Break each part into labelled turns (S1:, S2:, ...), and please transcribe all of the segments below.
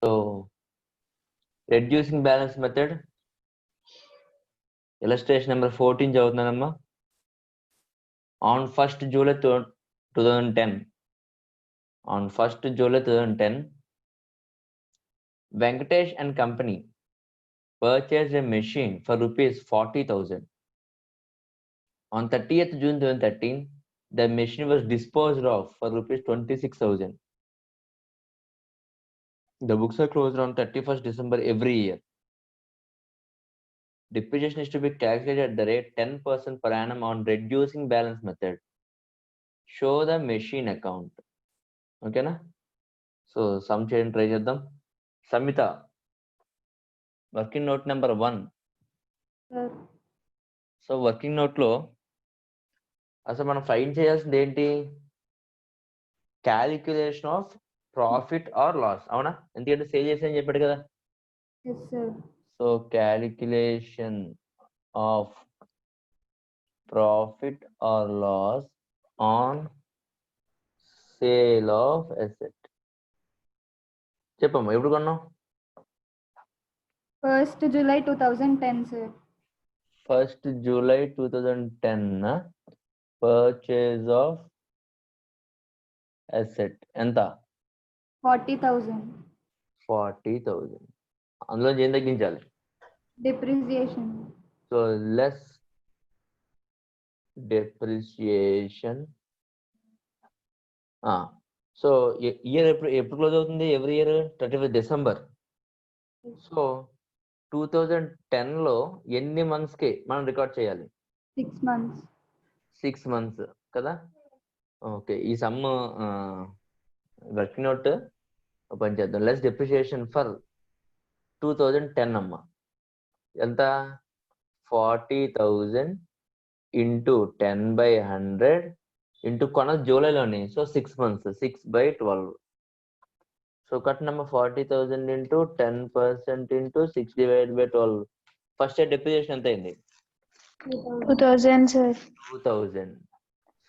S1: So reducing balance method, illustration number 14 చదువుతున్నానమ్మా. On 1st July 2010, on 1st July 2010, Venkatesh and company purchased a machine for rupees 40,000. On 30th June 2013, the machine was disposed of for rupees 26,000. The books are closed on 31st December every year. Depreciation is to be calculated at the rate 10% per annum on reducing balance method. Show the machine account. Okay na? So sum చేయడం try చేద్దాం. Samita, working note number 1.
S2: Sir.
S1: So working note లో అసలు మనం find చేయాల్సింది ఏంటి? Calculation of profit or loss. అవునా? ఎందుకంటే sale చేసి అని చెప్పాడు కదా.
S2: Yes, sir.
S1: So calculation of profit or loss on sale of asset. చెప్పమ్మా, ఎప్పుడు కొన్నాం?
S2: 1st July 2010, sir.
S1: 1st July 2010. Purchase of asset ఎంత?
S2: 40,000.
S1: 40,000. అందులో ఏం తగ్గించాలి?
S2: Depreciation.
S1: So less depreciation. So year ఎప్పుడు క్లోజ్ అవుతుంది? Every year 31st December. So 2010 లో ఎన్ని మంత్స్ కి మనం రికార్డ్ చేయాలి?
S2: 6 months.
S1: 6 months కదా. ఓకే, ఈ సమ్ వర్కింగ్ నోట్ ఓపెన్ చేద్దాం. లెస్ డెప్రిసియేషన్ ఫర్ 2010 అమ్మ ఎంత? 40,000 ఇంటూ 10/100 ఇంటూ కొనది జూలైలోని. So 6 months, 6/12. So cut number 40,000 into 10% into 6/12. First year depreciation ఎంత అయింది?
S2: 2,000, sir.
S1: 2,000.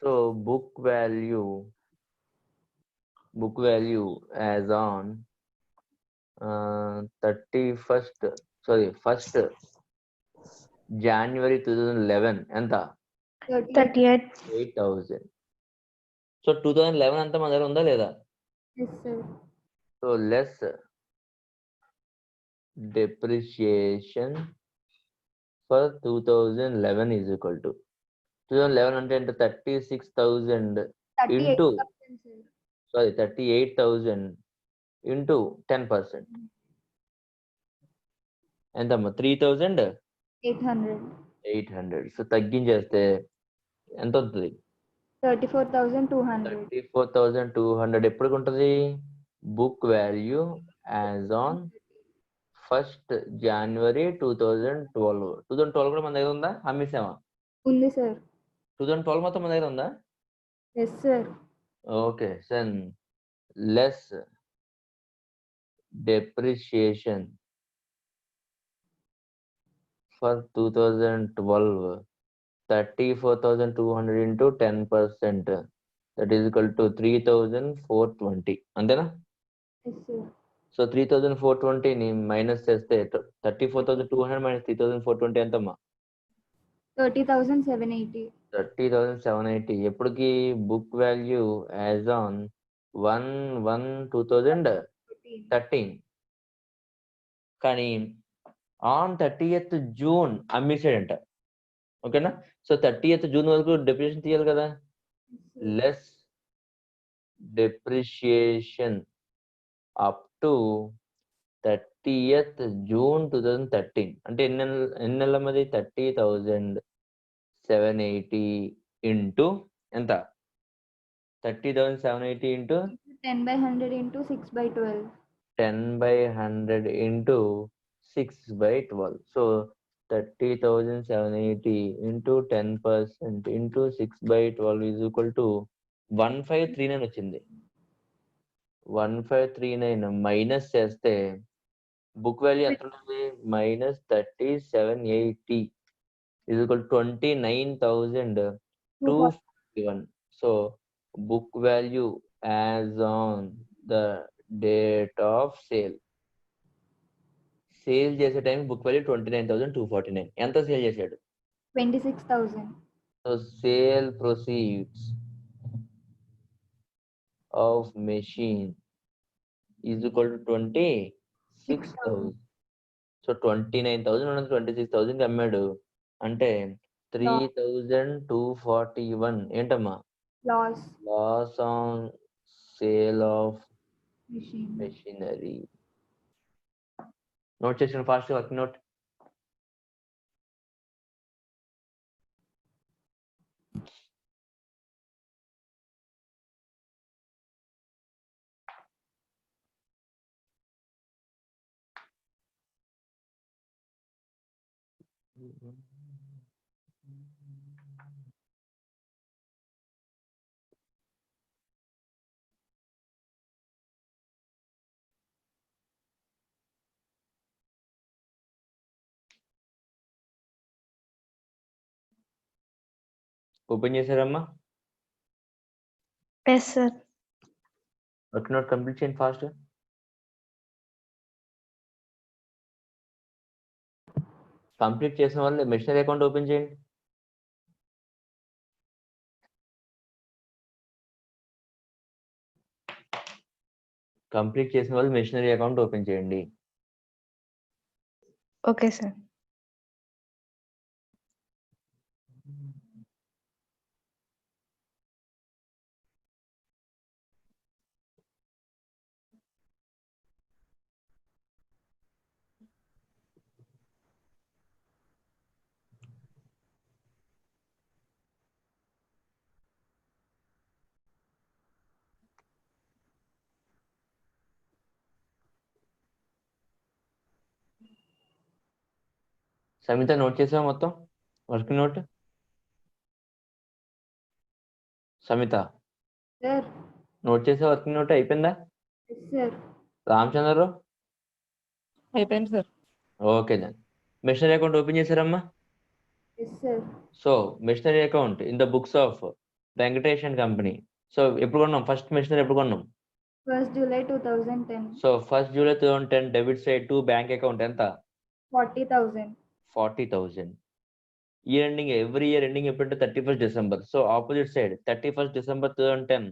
S1: So book value as on 1st January 2011 ఎంత?
S2: 38,000.
S1: సో 2011 అంతా మన దగ్గర ఉందా లేదా?
S2: Yes, sir.
S1: So less depreciation for 2011 is equal to 2011 అంటే 36,000 into 38,000 into 10%. ఎంతమ్మా? 3,800. సో తగ్గించేస్తే ఎంత అవుతుంది?
S2: 34,200.
S1: 34,200 ఎప్పటికి ఉంటుంది? Book value as on 1st January 2012. 2012 కూడా మన దగ్గర ఉందా? అమ్మేసామా?
S2: ఉంది, sir.
S1: 2012 మొత్తం మన దగ్గర ఉందా?
S2: Yes, sir.
S1: Okay, then less depreciation for 2012, 34,200 into 10%, that is equal to 3,420. అంతేనా?
S2: Yes, sir.
S1: సో 3,420 ని మైనస్ చేస్తే 34,200 మైనస్ 3,420 ఎంతమ్మా?
S2: 30,780.
S1: 30,780. ఎప్పటికి? Book value as on 1/1/2013. కానీ ఆన్ 30th June అమ్మేసాడంట. ఓకేనా? సో 30th June వరకు డెప్రిసియేషన్ తీయాలి కదా. Less depreciation up to 30th June 2013 అంటే ఎన్ని నెలల మధ్య? 30,780 ఇంటూ ఎంత? 30,780 into
S2: 10/100 into 6/12.
S1: 10/100 into 6/12. So 30,780 into 10% into 6/12 is equal to 1539 వచ్చింది. 1539 మైనస్ చేస్తే బుక్ వాల్యూ ఎంత ఉంటుంది? -3780 is equal to 29,241. So book value as on the date of sale sale చేసే టైం బుక్ వాల్యూ 29,249. ఎంత సేల్ చేశాడు?
S2: 26,000.
S1: So sale proceeds of machine is equal to 26,000. So 29,000 ఉన్నది 26,000 అమ్మాడు అంటే 3,241 ఏంటమ్మా?
S2: Loss.
S1: Loss on sale of
S2: Machine.
S1: Machinery. Note చేసిన first work note. Open చేశారమ్మా?
S3: Yes, sir.
S1: Work note complete చేయండి ఫాస్ట్. కంప్లీట్ చేసిన వాళ్ళు మెషినరీ అకౌంట్ ఓపెన్ చేయండి. కంప్లీట్ చేసిన వాళ్ళు మెషినరీ అకౌంట్ ఓపెన్ చేయండి.
S3: Okay, sir.
S1: సమిత నోట్ చేసావా మొత్తం work note? Samitha
S2: Sir.
S1: Note చేసే వర్కింగ్ నోట్ అయిపోయిందా?
S2: Yes, sir.
S1: రామచంద్రరావు
S4: అయిపోయింది sir.
S1: Okay then. Machinery account open చేశారమ్మా?
S2: Yes, sir.
S1: So machinery account in the books of Venkatesh and company. So ఎప్పుడు కొన్నాం? First machinery ఎప్పుడు కొన్నాం?
S2: 1st July 2010.
S1: సో 1st July 2010 debit side to bank account ఎంత?
S2: 40,000.
S1: 40,000. Year ending every year ending ఎప్పుడంటే 31st December. So opposite side 31st December 2010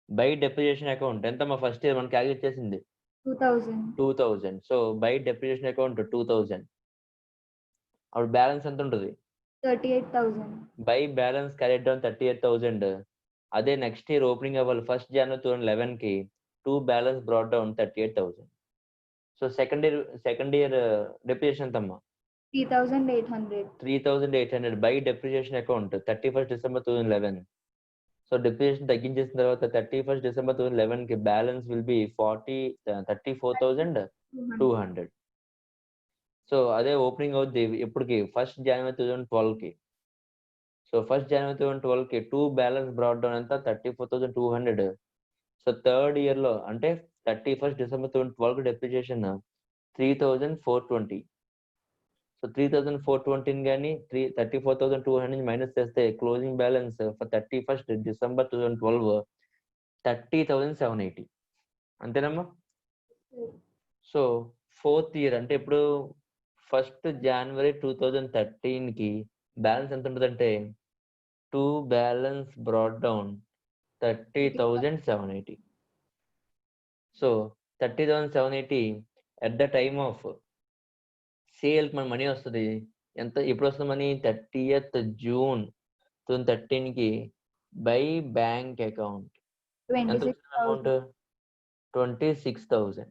S1: by depreciation account ఎంత మా first year మనం క్యాలిక్యులేట్ చేసింది?
S2: 2,000.
S1: 2,000. So by depreciation account 2,000. అప్పుడు balance ఎంత ఉంటుంది?
S2: 38,000.
S1: By balance carried down 38,000. అదే నెక్స్ట్ ఇయర్ ఓపెనింగ్ అవ్వాలి 1st January 2011 కి to balance brought down 38,000. So second year depreciation ఎంతమ్మా?
S2: 3,800.
S1: 3,800 by depreciation account 31st December 2011. So depreciation తగ్గించేసిన తర్వాత 31st December 2011 కి బ్యాలెన్స్ విల్ బి 34,200. సో అదే ఓపెనింగ్ అవుద్ది ఎప్పటికి? 1st January 2012 కి. సో 1st January 2012 కి టు బ్యాలెన్స్ బ్రాట్ డౌన్ ఎంత? 34,200. సో థర్డ్ ఇయర్ లో అంటే 31st December 2012 కి డెప్రిసియేషన్ 3,420. సో 3,420 కానీ 34,200 నుంచి మైనస్ చేస్తే closing balance for 31st December 2012 30,780. అంతేనమ్మా? సో 4th ఇయర్ అంటే ఇప్పుడు 1st January 2013 కి బ్యాలెన్స్ ఎంత ఉంటుందంటే to balance brought down 30,780. So 30,780 at the time of sale మన మనీ వస్తుంది ఎంత? ఎప్పుడు వస్తుంది మనీ? 30th June 2013 కి బై బ్యాంక్ అకౌంట్ ఎంత అమౌంట్? 26,000.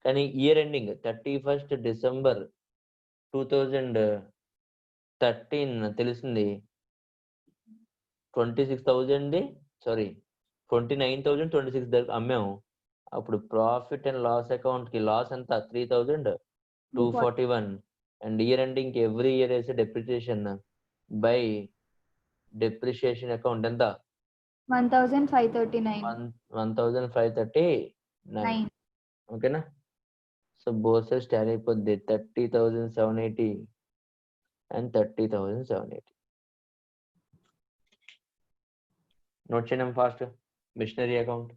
S1: కానీ ఇయర్ ఎండింగ్ 31st December 2013 తెలిసింది 26,000 సారీ 29,026 దగ్గర అమ్మాము. అప్పుడు ప్రాఫిట్ అండ్ లాస్ అకౌంట్ కి లాస్ ఎంత? 3,241. అండ్ ఇయర్ ఎండింగ్ కి ఎవ్రీ ఇయర్ వేసే డెప్రిసియేషన్ బై డెప్రిసియేషన్ అకౌంట్ ఎంత?
S2: 1,539.
S1: 1,539. ఓకేనా? సో బోత్ సైడ్స్ టాలీ అయిపోద్ది 30,780 అండ్ 30,780. నోట్ చేయడం fast. Machinery account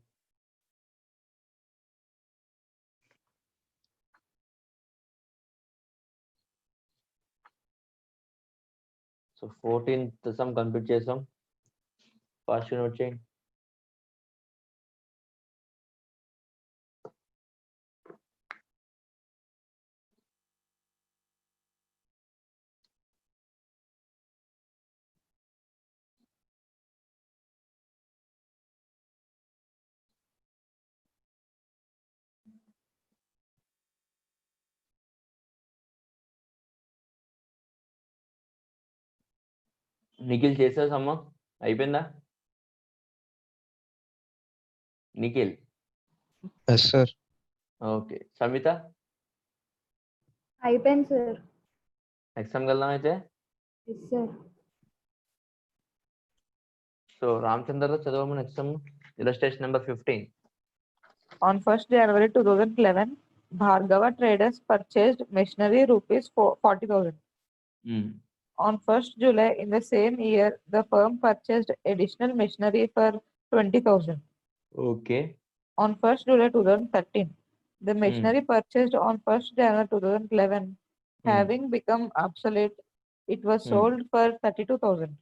S1: so 14th sum complete చేసాం. ఫాస్ట్ నోట్ చేయండి. నిఖిల్ చేసావు సమ్మ? అయిపోయిందా Nikhil?
S3: Yes, sir.
S1: Okay. Samita
S2: అయిపోయింది సార్.
S1: ఎగ్జామ్కి వెళ్దాం అయితే.
S2: Yes sir.
S1: సో రామచంద్ర చదవమని exam illustration number 15.
S4: On 1st January 2011, Bhargava Traders purchased machinery rupees 40,000. On 1st July in the same year, the firm purchased additional machinery for 20,000.
S1: Okay.
S4: On 1st July 2013, the machinery purchased on 1st January 2011, having become obsolete, it was sold for 32,000.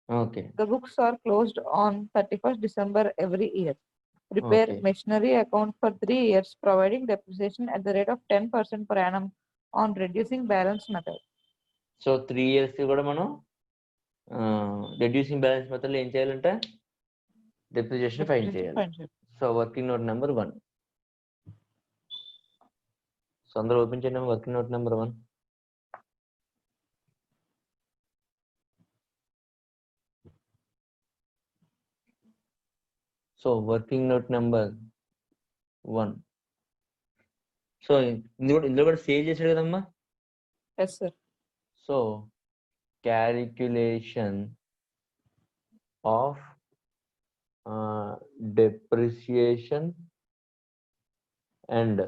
S1: Okay.
S4: The books are closed on 31st December every year. Prepare
S1: Okay.
S4: machinery account for 3 years, providing depreciation at the rate of 10% per annum on reducing balance method.
S1: So 3 years కూడా మనం reducing balance మెథడ్లో ఏం చేయాలంటే depreciation find చేయాలి.
S4: Fine, sir.
S1: So working note number 1. So అందరూ open చేయండి working note number 1. So working note number 1. So ఇందులో కూడా సేవ్ చేశాడు కదమ్మా.
S4: Yes, sir.
S1: So calculation of depreciation and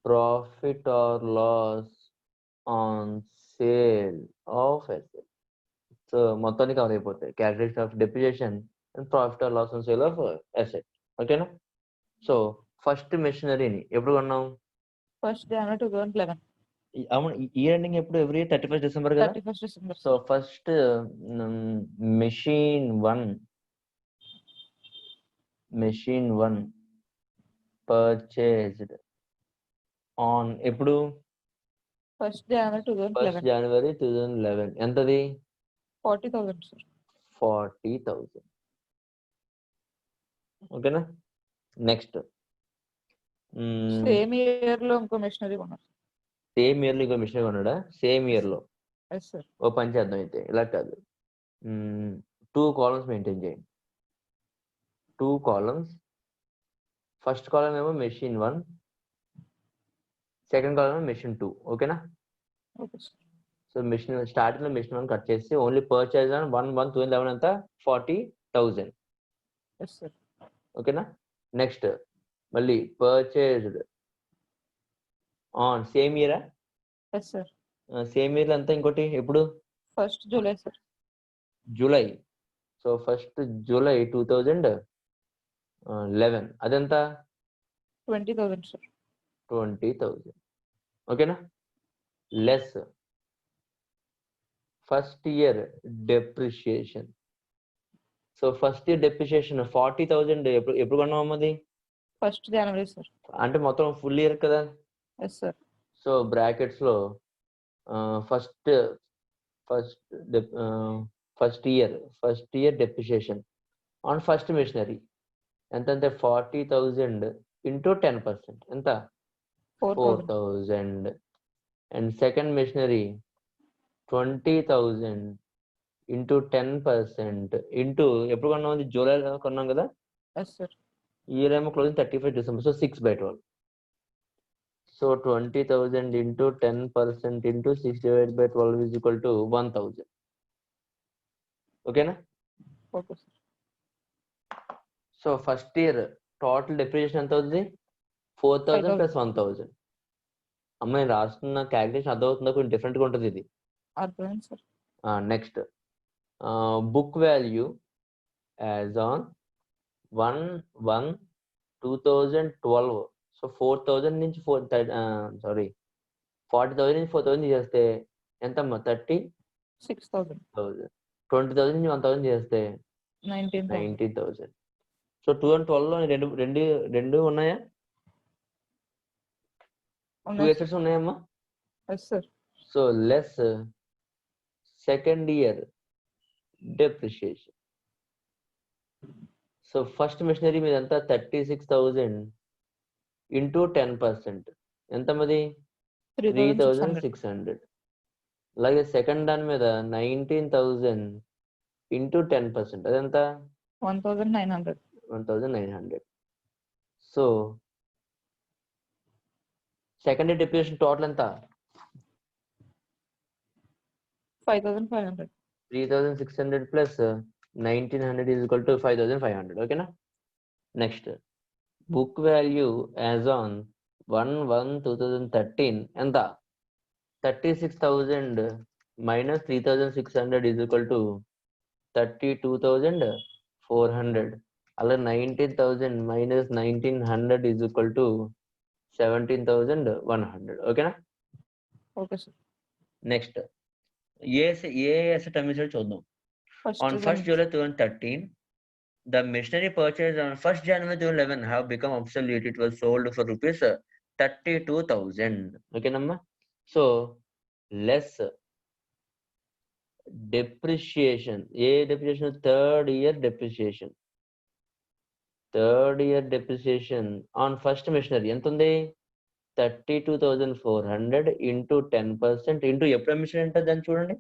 S1: profit or loss on sale of asset. So మొత్తాన్ని cover అయిపోతాయి. Calculation of depreciation and profit or loss on sale of asset. ఓకేనా? So first మెషినరీని ఎప్పుడు కొన్నాం?
S4: 1st January 2011.
S1: అవును, ఈ ending ఎప్పుడు? Every 31st December కదా.
S4: 31st December.
S1: So first machine 1 purchased on ఎప్పుడు?
S4: 1st January
S1: 1st
S4: 2011.
S1: January 2011. ఎంతది?
S4: 40,000, sir.
S1: 40,000. ఓకేనా? Next
S4: Same year లో ఇంకో మెషినరీ కొన్నారు.
S1: సేమ్ ఇయర్ లో ఇంకో మిషన్ కొన్నాడా? సేమ్ ఇయర్ లో.
S4: Yes, sir.
S1: ఓ పని చేద్దాం అయితే, ఇలా కాదు, 2 columns మెయింటైన్ చేయండి. 2 columns. ఫస్ట్ కాలం ఏమో మెషిన్ 1, సెకండ్ కాలం ఏమో మెషిన్ 2. ఓకేనా?
S4: Okay, sir.
S1: So machine starting లో మెషిన్ 1 కట్ చేసి ఓన్లీ పర్చేజ్ ఆన్ 1/1/2011 అంతా 40,000.
S4: Yes, sir.
S1: ఓకేనా? నెక్స్ట్ మళ్ళీ పర్చేజ్డ్ ఆన్ సేమ్ ఇయరా?
S4: Yes, sir.
S1: సేమ్ ఇయర్ అంతా ఇంకోటి ఎప్పుడు?
S4: 1st July, sir.
S1: July. So first July 2011 అదంతా
S4: 20,000, sir.
S1: 20,000. ఓకేనా? Less first year depreciation. So first year depreciation 40,000 ఎప్పుడు కొన్నాం అది?
S4: 1st January, sir.
S1: అంటే మొత్తం ఫుల్ ఇయర్ కదా.
S4: Yes, sir.
S1: సో బ్రాకెట్స్ లో first year depreciation on first machinery ఎంత? 40,000 ఇంటూ 10%. ఎంత? 4,000. And second machinery 20,000 into 10% into ఎప్పుడు కొన్నాం? జూలైలో కొన్నాం కదా.
S4: Yes, sir.
S1: ఇయర్ ఏమో closing 31st December. So 6/12. So 20,000 into 10% into 6/12 is equal to 1,000. ఓకేనా?
S4: Okay, sir.
S1: So first year total depreciation ఎంత అవుతుంది? 4,000 ప్లస్ 1,000. అమ్మ నేను రాస్తున్న క్యాలిక్యులేషన్ అర్థమవుతుందా? కొంచెం డిఫరెంట్గా ఉంటుంది ఇది.
S4: అర్థమైంది, sir.
S1: Next book value as on 1/1/2012. So 4,000 నుంచి 40,000 నుంచి 4,000 చేస్తే ఎంతమ్మా? 30
S4: 6,000.
S1: 20,000 నుంచి 1,000 చేస్తే
S4: 19,000.
S1: 19,000. సో 2 and 12 లో రెండు ఉన్నాయా? 2
S4: ఉన్నాయి sir.
S1: assets ఉన్నాయమ్మా?
S4: Yes sir.
S1: So less second year depreciation. So first machinery మీద ఎంత 36,000 ఇంటూ 10%. ఎంత మరి
S4: 3,600.
S1: 3,600. అలాగే సెకండ్ దాని మీద 19,000 ఇంటూ 10%. అదెంత
S4: 1,900.
S1: 1,900. So second year depreciation total ఎంత
S4: 5,500.
S1: 3,600 ప్లస్ 1,900 ఈజ్ ఈక్వల్ టు 5,500. ఓకేనా? Next book value as on 1/1/2013 ఎంత 36,000 minus 3,600 is equal to 32,400. అలా 19,000 minus 1,900 is equal to 17,100. ఓకేనా?
S4: Okay sir.
S1: నెక్స్ట్ ఏ అసెట్ అమ్మేసాడో చూద్దాం.
S4: First
S1: On 1st July 2013, the machinery purchased on 1st January 2011 have become obsolete. It was sold for rupees 32,000. ఓకేనమ్మా? So less depreciation. A depreciation? Third year depreciation on first machinery ఎంత ఉంది 32,400 into 10% into ఎప్పుడు అమ్మిషన్ అంటే దాన్ని చూడండి.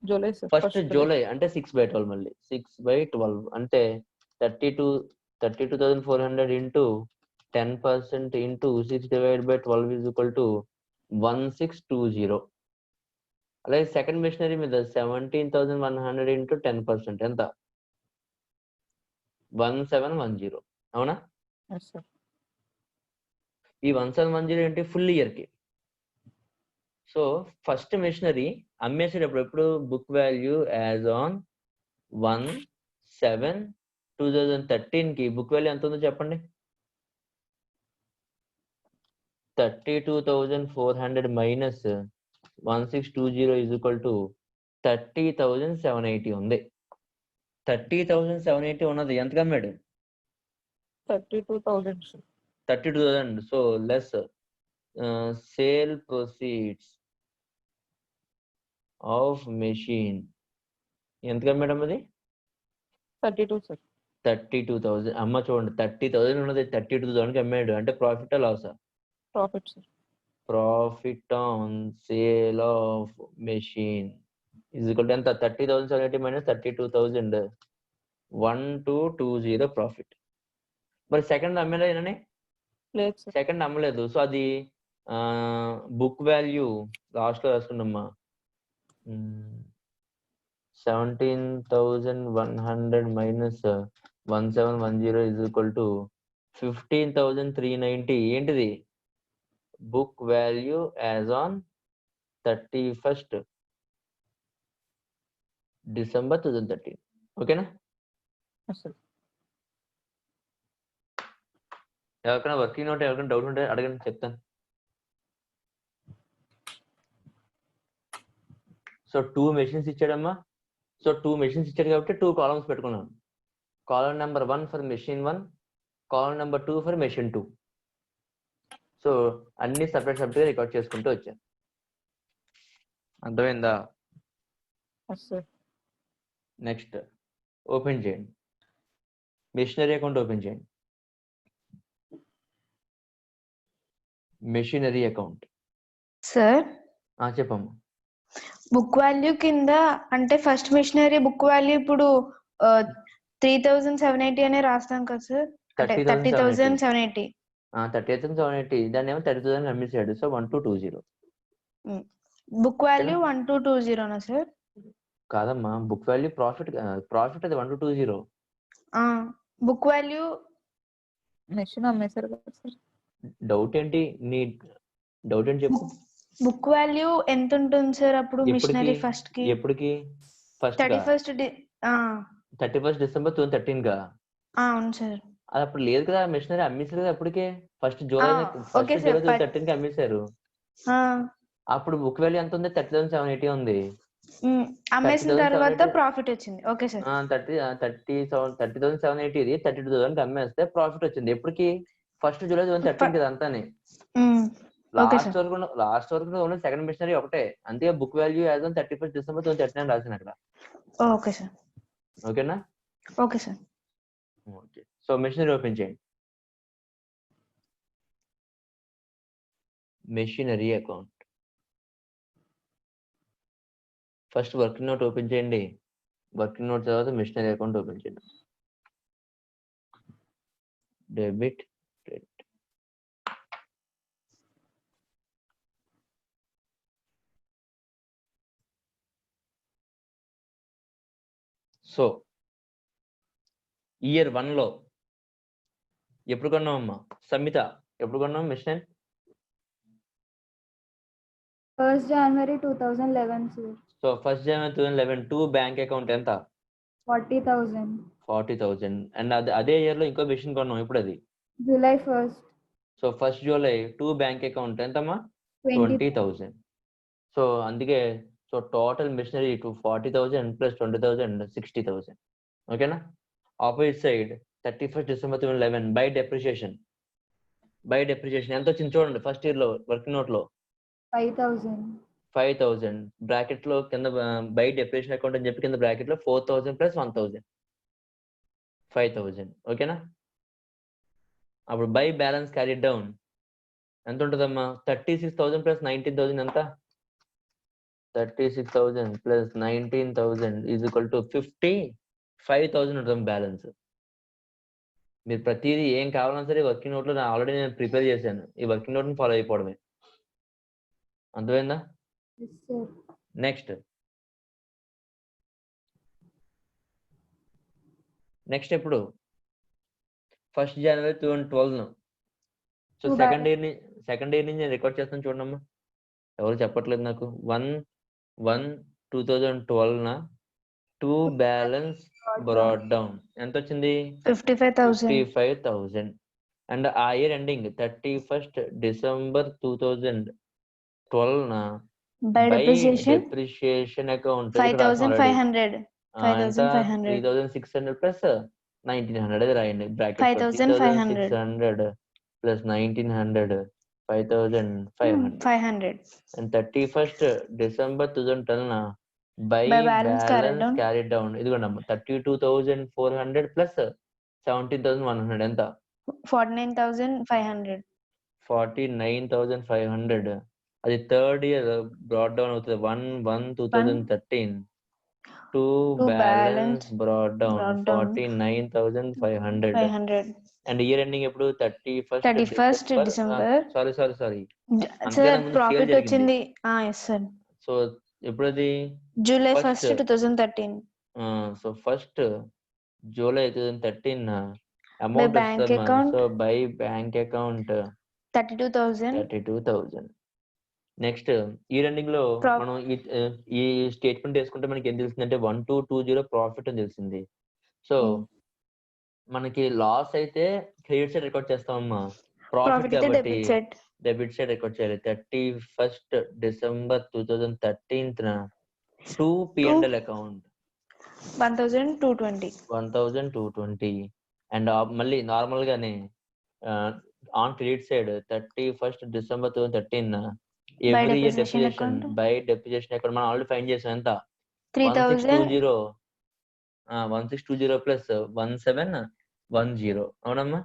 S4: July sir.
S1: First July అంటే 6/12 మళ్ళీ 6/12 అంటే 32,400 into 10% into 6/12 is equal to 1620. అలాగే సెకండ్ మెషినరీ మీద 17,100 ఇంటూ 10% ఎంత 1710. అవునా?
S4: Yes sir.
S1: ఈ 1710 ఏంటి ఫుల్ ఇయర్ కి. సో ఫస్ట్ మెషినరీ అమ్మేసేటప్పుడు ఎప్పుడు బుక్ వాల్యూ యాజ్ ఆన్ 1/7/2013 కి బుక్ వాల్యూ ఎంత ఉందో చెప్పండి. 32,400 మైనస్ 1620 is equal to 30,780 ఉంది. 30,780 ఉన్నది ఎంతకు అమ్మాడు
S4: 32,000 sir.
S1: 32,000. So less sale proceeds of machine ఎంతకు అమ్మాడు అది
S4: 32 sir.
S1: 32,000. అమ్మ చూడండి 30,000 ఉన్నది 32,000 కి అమ్మాడు అంటే ప్రాఫిట్ లాసా?
S4: Profit sir.
S1: Profit on sale of machine is equal to ఎంత 30,780 minus 32,000 1220 ప్రాఫిట్. మరి సెకండ్ అమ్మలేదని
S4: లేదు sir.
S1: సెకండ్ అమ్మలేదు. సో అది బుక్ వాల్యూ లాస్ట్ లో రాసుకున్నామ్మా 17,100 మైనస్ 1710 is equal to 15,390. ఏంటిది book value as on 31st December 2013. ఓకేనా?
S4: Yes sir.
S1: ఎవరికైనా వర్కింగ్ నోట్ ఎవరికైనా డౌట్ ఉంటే అడగండి చెప్తాను. సో 2 మెషిన్స్ ఇచ్చాడమ్మా. సో 2 మెషిన్స్ ఇచ్చాడు కాబట్టి 2 కాలమ్స్ పెట్టుకున్నాం. Column number 1 for machine 1, column number 2 for machine 2. So అన్ని సపరేట్ గా రికార్డ్ చేసుకుంటూ వచ్చాను. అర్థమైందా?
S4: Yes sir.
S1: నెక్స్ట్ ఓపెన్ చేయండి, మెషినరీ అకౌంట్ ఓపెన్ చేయండి. మెషినరీ అకౌంట్
S2: సార్
S1: చెప్పమ్మా.
S2: బుక్ వాల్యూ కింద అంటే ఫస్ట్ మిషనరీ బుక్ వాల్యూ ఇప్పుడు 3,780 అనే రాస్తాం కదా సార్. 30,780.
S1: 30,780 దాన్ని ఏమో 30,000 అమ్మేసాడు. సో 1220.
S2: Book value 1220 sir?
S1: కాదమ్మా, బుక్ వాల్యూ ప్రాఫిట్ అది 1220.
S2: బుక్ వాల్యూ
S4: మెషిన్ అమ్మేశారు కదా సార్.
S1: డౌట్ ఏంటి నీ డౌట్ ఏంటి చెప్పు.
S2: బుక్ వాల్యూ ఎంత ఉంటుంది సార్ అప్పుడు మిషనరీ ఫస్ట్ కి?
S1: ఎప్పటికి? 31st December 2013 గా?
S2: అవును సార్.
S1: అది అప్పుడు లేదు కదా, మిషనరీ అమ్మేశారు కదా అప్పటికే. ఫస్ట్ జూలై 2013 కి అమ్మేశారు. అప్పుడు బుక్ వాల్యూ ఎంత ఉంది? 30,780 ఉంది.
S2: అమ్మేసిన
S1: 30,780
S2: తర్వాత ప్రాఫిట్ వచ్చింది. Okay sir.
S1: 30,780 ఇది 32,000 అమ్మేస్తే ప్రాఫిట్ వచ్చింది. ఎప్పటికి ఫస్ట్ జూలై 2013 కదా అంతానే.
S2: Okay
S1: last
S2: sir.
S1: వరకు ఓన్లీ సెకండ్ మిషనరీ ఒకటే. అంతే book value as on 31st December 2013 రాసిన అక్కడ.
S2: Okay sir.
S1: ఓకేనా?
S2: Okay sir.
S1: Okay. So machinery open చేయండి. Machinery account. First working note open చేయండి. వర్కింగ్ నోట్ తర్వాత మిషనరీ అకౌంట్ ఓపెన్ చేయండి. Debit, credit. సో ఇయర్ 1 లో ఎప్పుడు కొన్నామమ్మా? సమిత ఎప్పుడు కొన్నాం మిషన్?
S5: 1st January 2011, sir.
S1: సో 1st January 2011 to bank account ఎంత?
S5: 40,000.
S1: 40,000. అండ్ అదే ఇయర్ లో ఇంకో మిషన్ కొన్నాం. ఇప్పుడు అది
S5: July 1st.
S1: So 1st July to bank account ఎంతమ్మా? 20,000. సో అందుకే so total machinery to 40,000 plus 20,000 60,000. ఓకేనా? Opposite side 31st December 2011 by depreciation ఎంత వచ్చింది చూడండి. ఫస్ట్ ఇయర్ లో వర్కింగ్ నోట్ లో 5,000 బ్రాకెట్ లో కింద బై డెప్రిషియేషన్ అకౌంట్ అని చెప్పి కింద బ్రాకెట్ లో 4,000 ప్లస్ 1,000 5,000. ఓకేనా? అప్పుడు బై బ్యాలెన్స్ క్యారీ డౌన్ ఎంత ఉంటుందమ్మా? 36,000 ప్లస్ 19,000 ఎంత? 36,000 ప్లస్ 19,000 ఈజ్ ఈక్వల్ టు 55,000 ఉంటుంది బ్యాలెన్స్. మీరు ప్రతిదీ ఏం కావాలన్నా సరే వర్కింగ్ నోట్ లో ఆల్రెడీ నేను ప్రిపేర్ చేశాను. ఈ వర్కింగ్ నోట్ ని ఫాలో అయిపోవడమే. అర్థమైందా?
S5: Yes, sir.
S1: నెక్స్ట్ ఎప్పుడు? 1st January 2012. So
S5: Two
S1: second year నుంచి నేను రికార్డ్ చేస్తాను చూడమ్మా. ఎవరు చెప్పట్లేదు నాకు. 1/1/2012 టు బ్యాలెన్స్ బ్రాట్ డౌన్ ఎంత వచ్చింది?
S2: 55,000.
S1: అండ్ ఆ year ending 31st December 2012
S2: by
S1: by
S2: depreciation
S1: depreciation account
S2: 5,500.
S1: 3,600 plus 1,900 అది రాయండి. Bracket
S2: 5,500.
S1: 3,600 plus 1,900 5,500. And 31st December 2012 by
S2: By balance carried
S1: balance
S2: down.
S1: Carry down ఇదిగోండి 32,400 ప్లస్ 17,100 ఎంత?
S2: 49,500.
S1: 49,500. అది థర్డ్ ఇయర్ బ్రాట్ డౌన్ అవుతుంది. 1/1/2013 to balance brought down 49,500. And year ending ఎప్పుడు?
S2: 31st December.
S1: Sorry
S2: sir profit వచ్చింది. Yes sir.
S1: So ఎప్పుడు అది?
S2: July
S1: First.
S2: 1st 2013.
S1: So first July 2013 amount
S2: bank account.
S1: So by bank account
S2: 32,000.
S1: Next year ending లో మనం ఈ statement వేసుకుంటే మనకి ఏం తెలిసిందంటే 1,220 ప్రాఫిట్ అని తెలిసింది. సో మనకి లాస్ అయితే క్రెడిట్ సైడ్ రికార్డ్ చేస్తామమ్మా. ప్రాఫిట్ కాబట్టి డెబిట్ సైడ్ రికార్డ్ చేయాలి. 31st December 2013 to P&L account
S2: 1,220.
S1: And మళ్ళీ నార్మల్ గానే on credit side 31st December 2013 every year depreciation by depreciation account మనం ఆల్రెడీ ఫైండ్ చేసాం. ఎంత? 1620 ప్లస్ 1710. అవునమ్మా?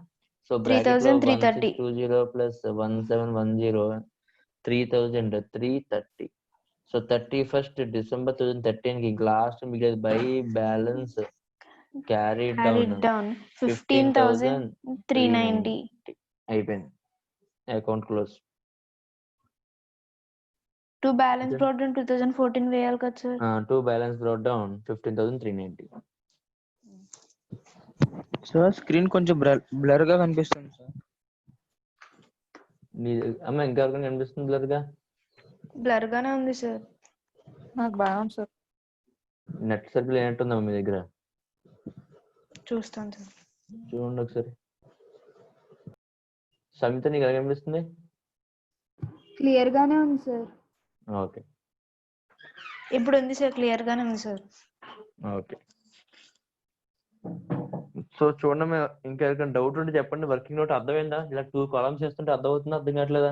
S1: సో బ్రాకెట్ లో 1620 ప్లస్ 1710 3,330. సో 31st December 2013 కి లాస్ట్ మిగిలేదు బై బ్యాలెన్స్ క్యారీడ్ డౌన్
S2: 15,390.
S1: అయిపోయింది. Account close.
S2: To balance brought down 2014 వేయాలి కదా sir.
S1: To balance brought down 15,390.
S3: Sir screen కొంచెం బ్లర్ గా కనిపిస్తుంది సార్.
S1: అమ్మ ఇంకా ఎవరికైనా కనిపిస్తుంది బ్లర్ గా?
S2: బ్లర్ గానే ఉంది సార్.
S4: నాకు బాగా ఉంది సార్.
S1: నెట్ సర్కిల్ ఏంటుందమ్మా మీ దగ్గర?
S2: చూస్తాను సార్.
S1: చూడండి ఒకసారి. సమిత నీకు ఎలా కనిపిస్తుంది?
S5: క్లియర్ గానే ఉంది సార్.
S1: ఓకే.
S2: ఇప్పుడు ఉంది సార్, క్లియర్ గానే ఉంది సార్.
S1: ఓకే. సో చూడండి, ఇంకా ఎవరికైనా డౌట్ ఉంటే చెప్పండి. వర్కింగ్ నోట్ అర్థమైందా? ఇలా 2 కాలమ్స్ చేస్తుంటే అర్థం అవుతుందా, అర్థం కావట్లేదా?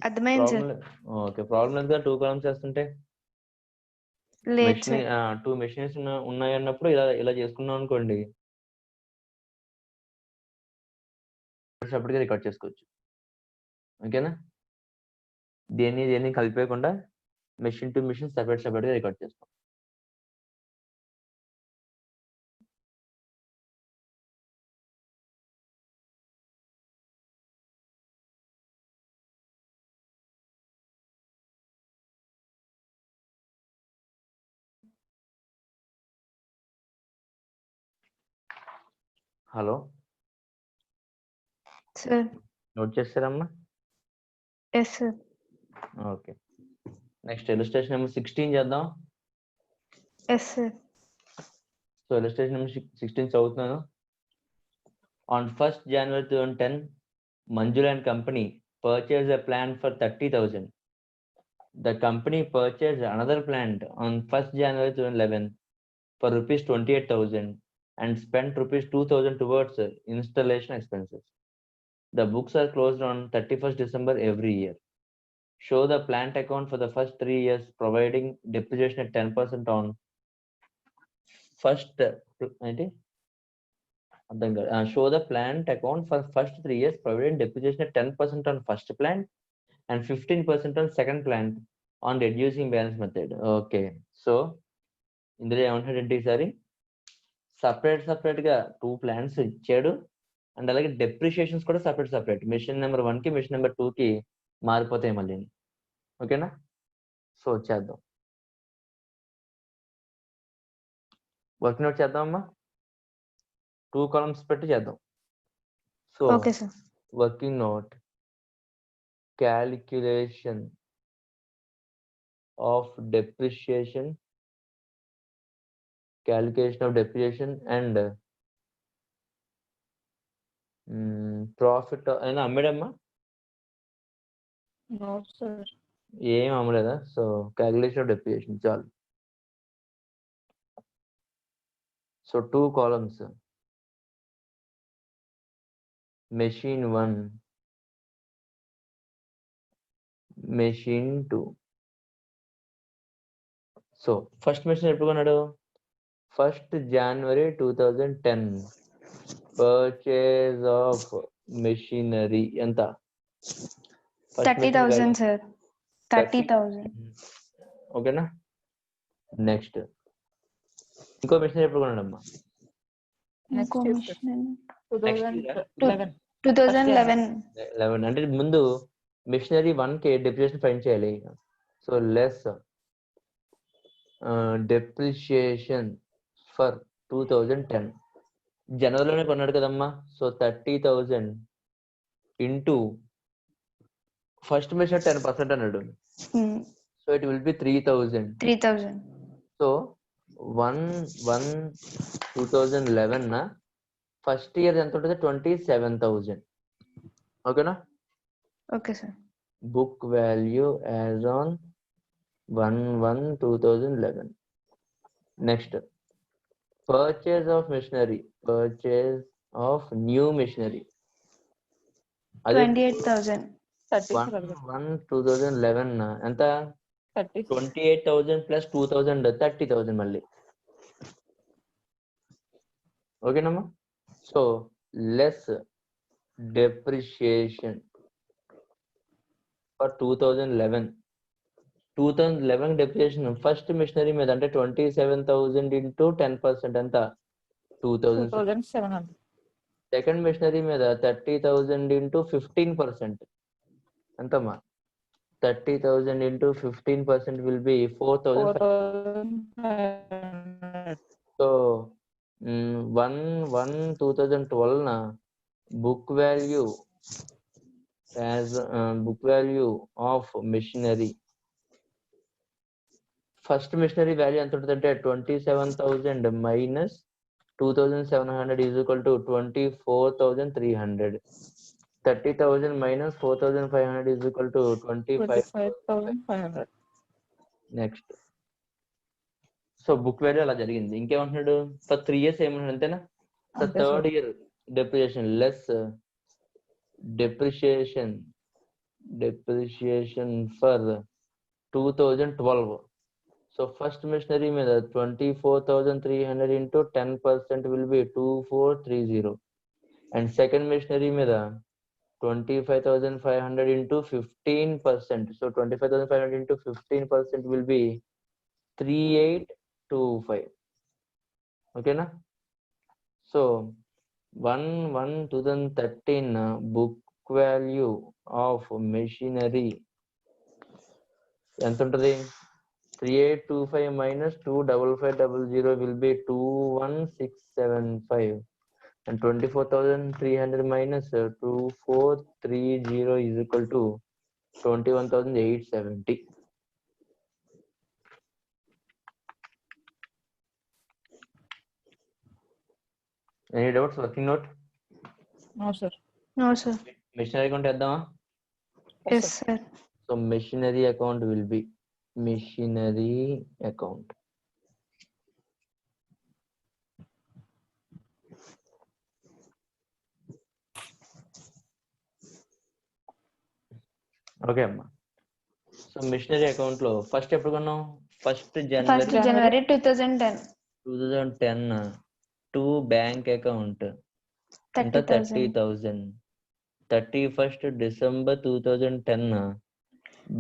S2: అర్థమైంది సార్.
S1: ఓకే, ప్రాబ్లం లేదు కదా 2 కాలమ్స్ చేస్తుంటే?
S2: లేదు సార్.
S1: 2 మెషిన్స్ ఉన్నాయి అన్నప్పుడు ఇలా ఇలా చేసుకున్నాం అనుకోండి, అప్పటికే రికార్డ్ చేసుకోవచ్చు. ఓకేనా? దేన్ని కలిపేయకుండా మెషిన్ టు మెషిన్ సెపరేట్ గా రికార్డ్ చేస్తాం. Hello,
S2: sir.
S1: నోట్ చేస్తారమ్మా?
S2: Yes sir.
S1: Okay. Next illustration number 16 చేద్దాం.
S2: Yes sir.
S1: So illustration number 16 చదువుతున్నాను. On 1st January 2010, Manjula and Company purchased a plant for 30,000. The company purchased another plant on 1st January 2011 for rupees 28,000 and spent rupees 2,000 towards installation expenses. The books are closed on 31st December every year. Show the plant account for the first 3 years, providing depreciation at 10% on first. Show the plant account for first 3 years, providing depreciation at 10% on first plant and 15% on second plant on reducing balance method. Okay, so ఇందులో ఏమంటాడంటే ఈసారి separate గా 2 plans ఇచ్చాడు, and అలాగే డెప్రిషియేషన్స్ కూడా separate machine number 1 కి machine number 2 కి మారిపోతాయి మళ్ళీ. ఓకేనా? సో చేద్దాం, వర్క్ నోట్ చేద్దామమ్మా. 2 కాలమ్స్ పెట్టి చేద్దాం. So
S2: okay sir.
S1: Working note, calculation of depreciation and profit అయినా అమ్మడమ్మా?
S4: No, sir.
S1: ఏం అమ్మలేదా? సో క్యాలిక్యులేషన్ ఆఫ్ డెప్రిసియేషన్ చాలు. So 2 columns, machine 1, machine 2. So first machine ఎప్పుడు కొన్నాడు? 1st January 2010. Purchase of machinery ఎంత?
S2: 30,000 sir. 30,000.
S1: ఓకేనా? Next ఇంకో మెషినరీ ఎప్పుడు కొన్నాడమ్మా?
S2: ఇంకో
S4: year,
S2: మిషన్
S4: 2011.
S2: 2011.
S1: అంటే ముందు మిషనరీ 1 కి డెప్రిసియేషన్ ఫైండ్ చేయాలి. So less depreciation for 2010. జనవరిలోనే కొన్నాడు కదమ్మా. సో 30,000 ఇంటూ ఫస్ట్ మెషిన్ 10% అన్నాడు. So it will be 3,000.
S2: 3,000.
S1: So 1/1/2011 first year ఎంత ఉంటుంది? 27,000. ఓకేనా?
S2: Okay sir.
S1: Book value as on 1/1/2011. Next purchase of machinery, purchase of new machinery, అదే
S2: 28,000.
S1: 1/1/2011 ఎంత?
S4: 30.
S1: 28,000 ప్లస్ 2,000 30,000 మళ్ళీ. ఓకేనమ్మా? So less depreciation for 2011 depreciation first machinery మీద అంటే 27,000 ఇంటూ 10% ఎంత? 2,700. సెకండ్ మిషనరీ మీద 30,000 ఇంటూ 15% ఎంతమ్మా? 30,000 into 15% will be 4,500. So 1/1/2012 book value of machinery, first machinery value ఎంత ఉంటుంది అంటే 27,000 minus 2,700 is equal to 24,300. 30,000 minus 4,500 is equal to 25,500. Next so book value అలా జరిగింది. ఇంకేమంటున్నాడు, ఫర్ 3 years ఏమంటున్నాడు అంతేనా. సో
S4: అంతే
S1: third
S4: sir.
S1: Year depreciation less depreciation for 2012. So first machinery మీద 24,300 into 10% will be 2430, and second machinery మీద 25,500 into 15%. So 25,500 into 15% will be 3825. Okay na. So 1/1/2013 book value of machinery ఎంత ఉంటుంది, 3825 minus 25500 will be 21675, and 24,300 minus 2430 is equal to 21,870. Any doubts? Working note?
S4: No, sir.
S2: No, sir.
S1: Machinery account వేద్దామా?
S2: Yes, sir.
S1: So machinery account will be machinery account. Okay అమ్మా. So machinery account లో first ఎప్పుడు కొన్నాం, first
S2: First
S1: January
S2: January 2010.
S1: 2010 to bank account ఎంత
S2: 30,000.
S1: 30,000. 31st December 2010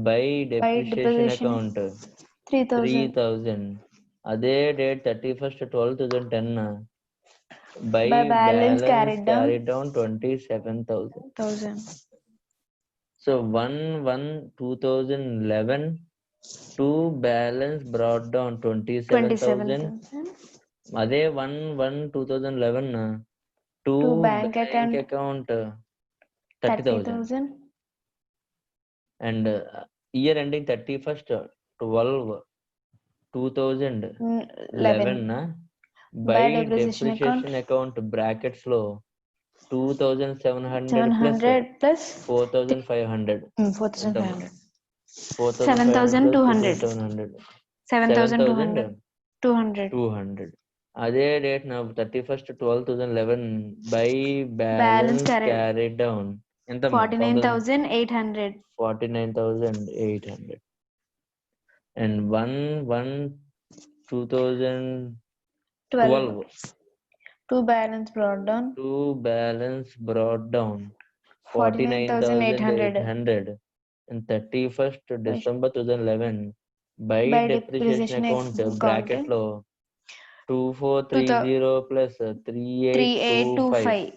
S1: by depreciation
S2: depreciation.
S1: Account
S2: 3,000.
S1: 3,000. అదే date 31st 12/2010 by
S2: By balance
S1: balance
S2: carried down.
S1: Carried down 27,000.
S2: 1,000.
S1: So 1/1/2011 to balance brought down 27,000.
S2: 27,000.
S1: అదే 1/1/2011 to
S2: To bank
S1: bank
S2: account.
S1: Account 30,000.
S2: 30,000.
S1: And year ending 31st 12/2011 by
S2: By depreciation
S1: depreciation account brackets లో 2,700
S2: 700 plus
S1: 4,500
S2: 4,500.
S1: 4,500
S2: 7,200.
S1: 7,200
S2: 200.
S1: 200. అదే date నా 31st 12/2011 by
S2: Balance
S1: balance
S2: carried.
S1: Carried down ఎంత
S2: 49,800.
S1: 49,800. And 1/1/2012
S2: To balance brought down.
S1: To balance brought down
S2: 49,800.
S1: 49,800. and 31st December 2011 by
S2: By
S1: depreciation
S2: depreciation
S1: account
S2: account.
S1: Bracket లో 2430 plus 3825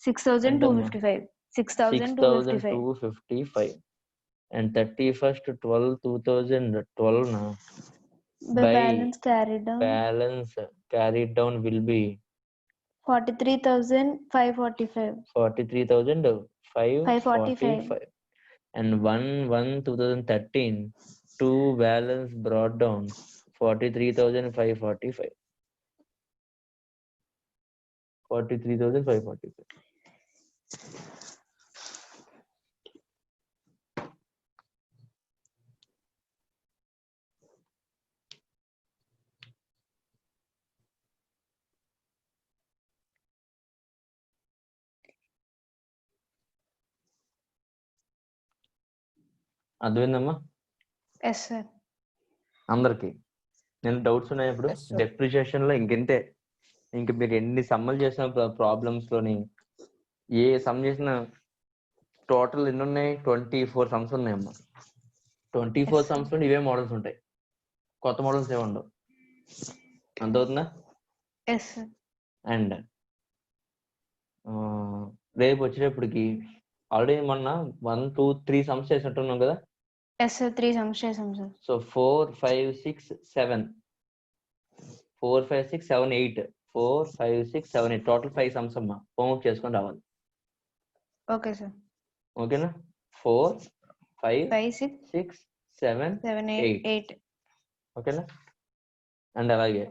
S2: 6,255. 6,255.
S1: 6,255. and 31st 12/2012
S2: By
S1: by
S2: balance carried down.
S1: balance carried down will be
S2: 43,545.
S1: 43,545. and 1/1/2013 to balance brought down 43,545. 43,545. అర్థమైందమ్మా
S2: Yes, sir.
S1: అందరికి? నేను doubts ఉన్నాయి ఇప్పుడు.
S4: Yes, sir.
S1: Depreciation లో ఇంకెంతే, ఇంక మీరు ఎన్ని సమ్మలు చేసిన ప్రాబ్లమ్స్ లోని ఏ సమ్ చేసిన టోటల్ ఎన్ని ఉన్నాయి, 24 సమ్స్ ఉన్నాయమ్మా. 24
S2: Yes,
S1: సమ్స్ లో ఇవే మోడల్స్ ఉంటాయి, కొత్త మోడల్స్ ఏమి ఉండవు. అర్థమవుతుందా?
S2: Yes, sir.
S1: అండ్ రేపు వచ్చేటప్పటికి ఆల్రెడీ మొన్న 1 2 3 సమ్స్ చేసినట్టున్నాం కదా.
S2: Yes, sir. 3 sums chesam, sir.
S1: So 4 5 6 7 4 5 6 7 8 4 5 6 7 8 total 5 sums అమ్మా. హోంవర్క్ చేసుకొని రావాలి.
S2: Okay, sir.
S1: ఓకేనా? 4 5
S2: 5, 6,
S1: 6 7
S2: 7,
S1: 8.
S2: 8.
S1: ఓకేనా? అండ్ అలాగే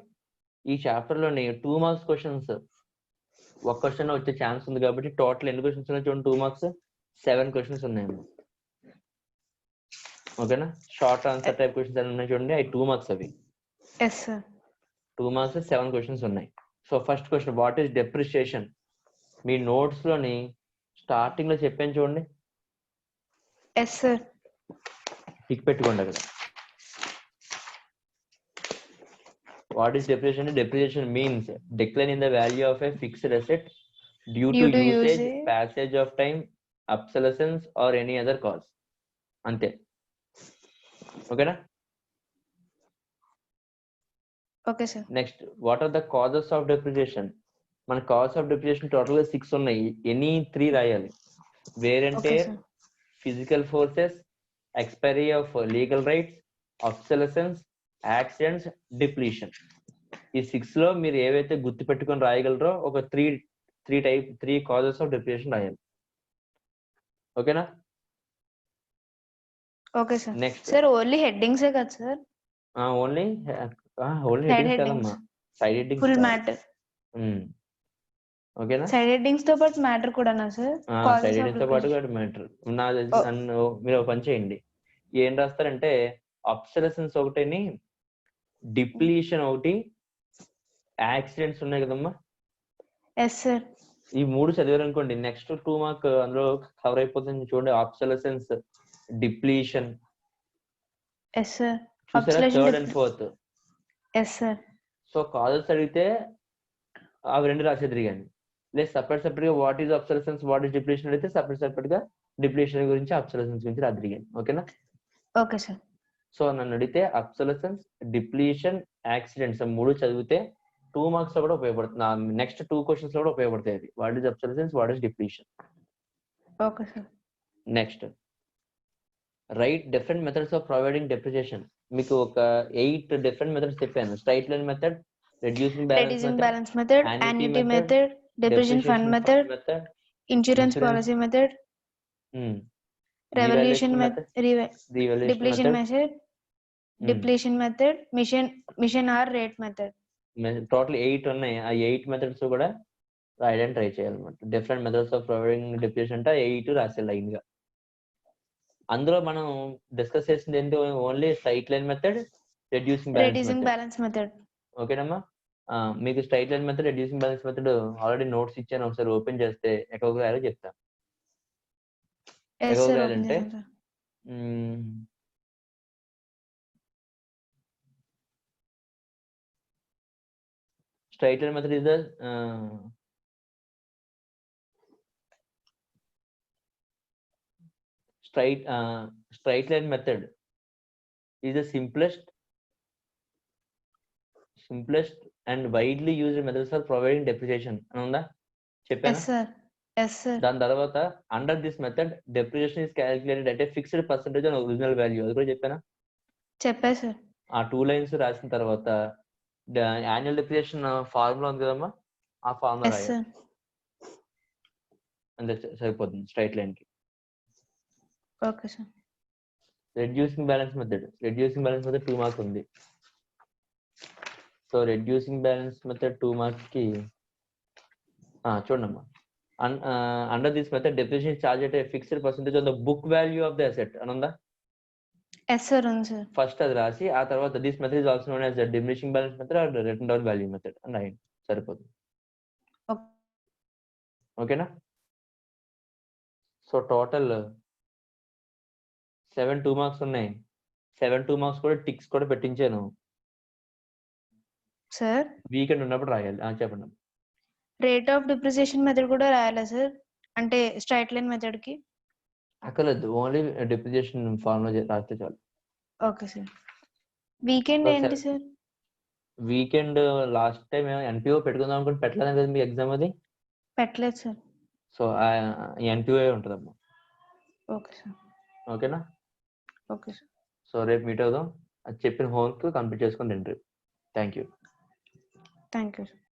S1: ఈ చాప్టర్ లోని 2 మార్క్స్ క్వశ్చన్స్ ఒక క్వశ్చన్ వచ్చే ఛాన్స్ ఉంది కాబట్టి టోటల్ ఎన్ని క్వశ్చన్స్ ఉన్నాయి చూడండి. 2 మార్క్స్ 7 క్వశ్చన్స్ ఉన్నాయమ్మా. ఓకేనా? షార్ట్ ఆన్సర్ టైప్ క్వశ్చన్స్ అన్ని ఉన్నాయి చూడండి, అవి 2 మార్క్స్ అవి.
S2: Yes, sir.
S1: 2 మార్క్స్ 7 క్వశ్చన్స్ ఉన్నాయి. So first question, what is depreciation? మీ నోట్స్ లోని స్టార్టింగ్ లో చెప్పాను చూడండి,
S2: ఎస్ సార్.
S1: టిక్ పెట్టుకోండి అక్కడ. What is depreciation? Depreciation means decline in the value of a fixed asset due to
S2: Due to
S1: usage,
S2: usage.
S1: Passage of time, obsolescence or any other cause. అంతే. ఓకేనా?
S2: Okay sir.
S1: Next, what are the causes of depreciation? మన cause of depreciation total గా 6 ఉన్నాయి. Any 3 రాయాలి. Wear and
S2: okay
S1: tear,
S2: sir.
S1: Physical forces, expiry of legal rights, obsolescence, accidents, depletion. ఈ 6 లో మీరు ఏవైతే గుర్తు పెట్టుకొని రాయగలరో ఒక 3 కాజెస్ ఆఫ్ డెప్రిషియేషన్ రాయాలి. ఓకేనా?
S2: Okay sir.
S1: Next,
S2: sir only హెడ్డింగ్సే కదా sir?
S1: Only
S2: side
S1: headings
S2: headings,
S1: కదమ్మా, సైడ్ హెడ్డింగ్స్
S2: ఫుల్
S1: కాదు.
S2: మ్యాటర్.
S1: ఓకేనా?
S2: సైడ్ హెడ్డింగ్స్ తో పాటు మ్యాటర్ కూడానా sir?
S1: Side
S2: causes of
S1: headings తో పాటు
S2: డెప్రిషియేషన్.
S1: మ్యాటర్. నన్ను మీరు ఒక పని చేయండి, ఏం రాస్తారంటే అబ్సలసెన్స్ ఒకటిని, డిప్లీషన్ ఒకటి, యాక్సిడెంట్స్ ఉన్నాయి కదమ్మా,
S2: ఎస్ సార్.
S1: ఈ 3 చదివారు అనుకోండి, నెక్స్ట్ 2 మార్క్ అందులో కవర్ అయిపోతుంది. చూడండి, అబ్సలసెన్స్, డిప్లీషన్,
S2: ఎస్ సార్.
S1: చూసారా, third and fourth.
S2: Yes sir.
S1: So causes అడిగితే అవి 2 రాసేది కానీ, లేదు సపరేట్ గా what is obsolescence, what is depletion అడిగితే సపరేట్ గా డిప్లీషన్ గురించి, అబ్సలసెన్స్ గురించి రాదిరిగాను. ఓకేనా?
S2: Okay sir.
S1: సో నన్ను అడిగితే అబ్సలసెన్స్, డిప్లీషన్, యాక్సిడెంట్స్ 3 చదివితే 2 మార్క్స్ లో కూడా ఉపయోగపడుతుంది. నెక్స్ట్ 2 క్వశ్చన్స్ లో కూడా ఉపయోగపడతాయి. What is obsolescence, what is depletion.
S2: Okay sir.
S1: Next, write different methods of providing depreciation. మీకు ఒక 8 డిఫరెంట్ మెథడ్స్ చెప్పాను. Straight line method, reducing
S2: reducing
S1: balance
S2: balance method,
S1: annuity
S2: annuity
S1: method,
S2: method, depreciation fund method,
S1: method,
S2: insurance policy method, revaluation method, depletion method, depletion method, machine hour rate method.
S1: Total 8 ఉన్నాయి. ఆ 8 methods కూడా రాయడానికి try చేయాలన్నమాట. Different methods of providing depreciation అంటే 8 రాసే line గా. అందులో మనం డిస్కస్ చేసింది ఏంటి? Only straight line method, reducing
S2: balance method.
S1: ఓకేనమ్మా? మీకు straight line method, reducing balance method already notes ఇచ్చాను. ఒకసారి ఓపెన్ చేస్తే ఎక్కడ రాయాలో చెప్తాను. ఎక్కడ రాయాలంటే straight line method is the straight line method is the simplest and widely used methods for providing depreciation. Ananda cheppana?
S2: Yes sir. Yes sir.
S1: Dan tarvata under this method depreciation is calculated at a fixed percentage on original value. Adi kuda cheppana?
S2: Cheppa sir.
S1: ఆ 2 lines రాసిన తర్వాత annual depreciation formula ఉంది కదమ్మా, ఆ formula రాయాలి. అంతే సరిపోతుంది straight line కి.
S2: Okay sir.
S1: Reducing balance method 2 marks ఉంది. So reducing balance method 2 marks కి చూడమ్మా, under this method depreciation charge at a fixed percentage on the book value of the asset అని ఉందా?
S2: ఎస్ సార్ ఉంది sir.
S1: First అది రాసి ఆ తర్వాత this method is also known as the diminishing balance method or written down value method అని రాయండి, సరిపోతుంది. ఓకేనా? సో టోటల్ 7 2 మార్క్స్ ఉన్నాయి. 7 2 మార్క్స్ కూడా టిక్స్ కూడా పెట్టించాను.
S2: సార్
S1: వీకెండ్ ఉన్నప్పుడు రాయాలి. చెప్పండి.
S2: రేట్ ఆఫ్ డిప్రిసియేషన్ మెథడ్ కూడా రాయాలా సార్? అంటే స్ట్రైట్ లైన్ మెథడ్ కి
S1: అక్కర్లేదు, ఓన్లీ డిప్రిసియేషన్ ఫార్ములా రాస్తే చాలు.
S2: Okay sir. వీకెండ్ ఏంటి sir?
S1: Weekend last time NPO పెట్టుకుందాం అనుకుంటే పెట్టలేదు కదా మీ ఎగ్జామ్ అది?
S2: పెట్టలేదు సార్.
S1: సో ఎన్పిఓ ఉంటుందమ్మా.
S2: Okay sir.
S1: ఓకేనా?
S2: Okay sir.
S1: సో రేపు మీట్ అవుదాం. అది చెప్పిన హోంవర్క్ కంప్లీట్ చేసుకుని రండి. Thank you.
S2: Thank you sir.